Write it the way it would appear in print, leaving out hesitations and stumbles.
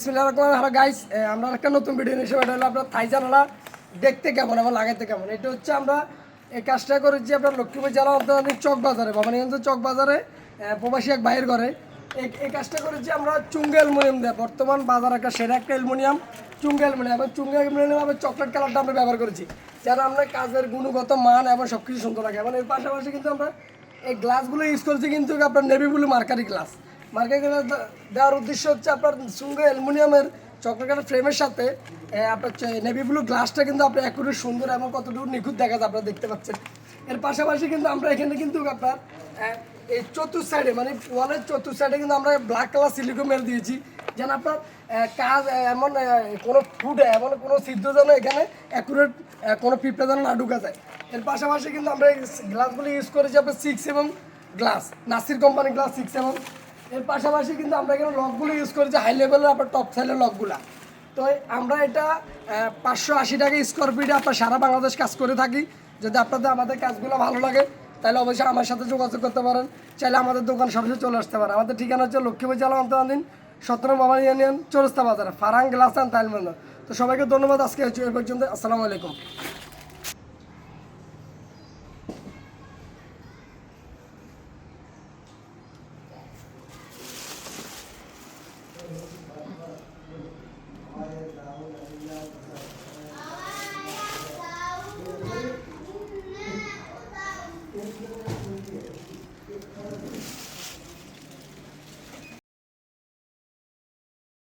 Hello guys, আমরা একটা নতুন ভিডিও নিয়ে এসে হলো আপনার থাই জানালা দেখতে কেমন এবং লাগাইতে কেমন। এটা হচ্ছে আমরা এই কাজটা করেছি আপনার লক্ষ্মীপুর জেলা অন্তর্গত চক বাজারে, ভবানীগঞ্জ চক বাজারে প্রবাসী এক বাইর ঘরে এই কাজটা করেছি আমরা চুঙ্গা অ্যালুমিনিয়াম দিয়ে। বর্তমান বাজার একটা সেরা একটা অ্যালুমিনিয়াম, চুঙ্গা অ্যালুমিনিয়াম এবং চুঙ্গা অ্যালুমিনিয়াম এবং চকলেট কালারটা আমরা ব্যবহার করেছি, যেন আমরা কাজের গুণগত মান এবং সব কিছু সুন্দর লাগে। এবং এর পাশাপাশি কিন্তু আমরা এই গ্লাসগুলো ইউজ করেছি কিন্তু আপনার navy blue mercury glass. Mercury glass দেওয়ার উদ্দেশ্য হচ্ছে আপনার চুঙ্গা অ্যালুমিনিয়ামের চকলেট কালার ফ্রেমের সাথে আপনার নেভি ব্লু গ্লাসটা কিন্তু আপনার একুরেট সুন্দর এবং কতটুকু নিখুঁত দেখা যায় আপনারা দেখতে পাচ্ছেন। এর পাশাপাশি কিন্তু আমরা এখানে কিন্তু আপনার এই চতুর্থ সাইডে মানে ওয়ালের চতুর্থ সাইডে কিন্তু আমরা ব্ল্যাক কালার সিলিকন মেল দিয়েছি, যেন আপনার কাজ এমন কোনো ফুড এমন কোনো সিদ্ধ যেন এখানে অ্যাকুরেট কোনো পিঁপড়া যেন না ঢুকা যায়। এর পাশাপাশি কিন্তু আমরা এই গ্লাসগুলো ইউজ করেছি আপনার 6mm গ্লাস, নাসির কোম্পানির গ্লাস 6mm। এর পাশাপাশি কিন্তু আমরা এখানে লকগুলো ইউজ করেছি হাই লেভেলের আপনার টপ সাইডের লকগুলো। তো আমরা এটা 580 টাকা স্কোয়ার ফিটে আপনার সারা বাংলাদেশ কাজ করে থাকি। যদি আপনাদের আমাদের কাজগুলো ভালো লাগে তাহলে অবশ্যই আমার সাথে যোগাযোগ করতে পারেন, চাইলে আমাদের দোকান সরাসরি চলে আসতে পারেন। আমাদের ঠিকানা হচ্ছে লক্ষ্মীপুর জেলা অন্তর্গত 17 ভবানী ইউনিয়ন চৌরাস্তা বাজারে, ফারাং গ্লাস অ্যান্ড টাইল। তো সবাইকে ধন্যবাদ, আজকে হচ্ছে এই পর্যন্ত। আসসালামু আলাইকুম।